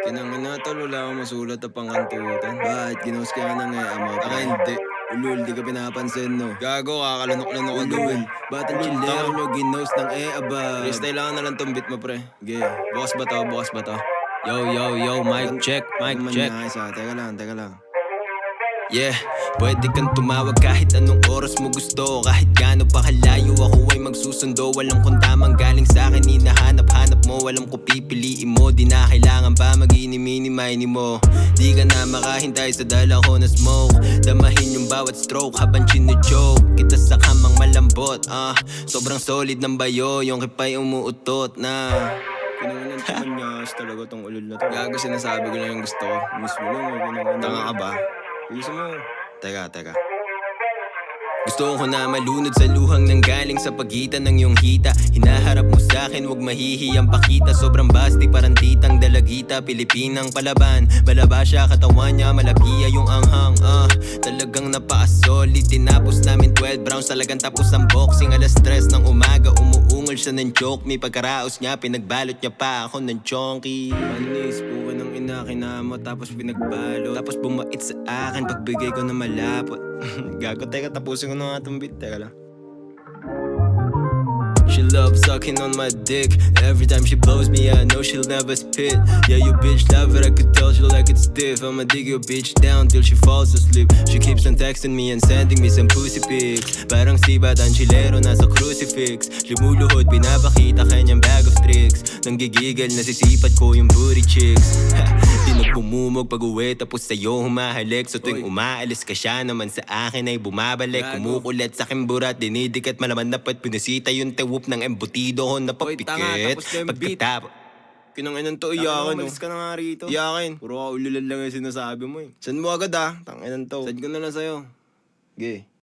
Kinangin na tol, wala akong masulat na pangkantutan. Bakit? Ginos ka na nga ama. Taka hindi. Ulul, di ka pinapansin no. Gago, kakalunok-lunok ka ulul. Ba't ang chillero nyo ginos ng aba? Freestyle lang na lang tong beat mo pre. Sige, bukas ba to? Bukas ba to? Yo, mic check, mic check. Teka lang. Yeah, pwede kang tumawag kahit anong oras mo gusto. Kahit gaano pa kalayo ako ay magsusundo. Walang kung tamang galing sa akin, hinahanap-hanap mo. Walang ko pipiliin mo, di na kailangan pa mag-ini-mini-mini mo. Di ka na makahintay sa dala ko na smoke. Damahin yung bawat stroke habang chino-joke kita sa kamang malambot. Sobrang solid ng bayo, yung kipay umuutot na. Kinunan naman niya talaga tong ulol na to. Gago, sinasabi ko lang yung gusto ko. Mismo lang, tanga ka ba? Gusto mo? Teka. Gusto ko na malunod sa luhang nanggaling sa pagitan ng iyong hita. Hinaharap mo sa'kin, wag mahihiyang pakita. Sobrang basti, parang titang dalagita. Pilipinang palaban, malaba siya, katawan niya malapiya yung anghang. Talagang napaka-solid. Tinapos namin 12 rounds, talagang tapos ang boxing. Alas 3 ng umaga, umuungol siya ng joke me. Pagkaraos niya, pinagbalot niya pa ako ng chonky. Panis, puwa ng ina, kinamot, tapos pinagbalot. Tapos bumait sa akin, pagbigay ko na malapot. Gago, teka, tapusin ko na nga itong beat. Teka lang. She loves sucking on my dick. Every time she blows me, I know she'll never spit. Yeah, you bitch love it, I could tell she like it stiff. I'ma dig your bitch down till she falls asleep. She keeps on texting me and sending me some pussy pics. Parang si Badan Chilero nasa crucifix. Lumuluhod, pinapakita kanyang bag of tricks. Nang gigigil, nasisipat ko yung booty chicks. Di nagbumumog pag-uwi, tapos sa'yo humahalik. So tuwing umaalis ka, siya naman sa akin ay bumabalik. Kumukulit sa aking burat, dinidikat malaman dapat pinisita yung tewup ng embutido ko na papikit. Pagkatapos kinanginan to, iyakin. Umalis ka na nga rito. Iyakin. Puro ka ululan lang yung sinasabi mo eh. Send mo agad Tanginan to. Send ko na lang sa'yo. Sige.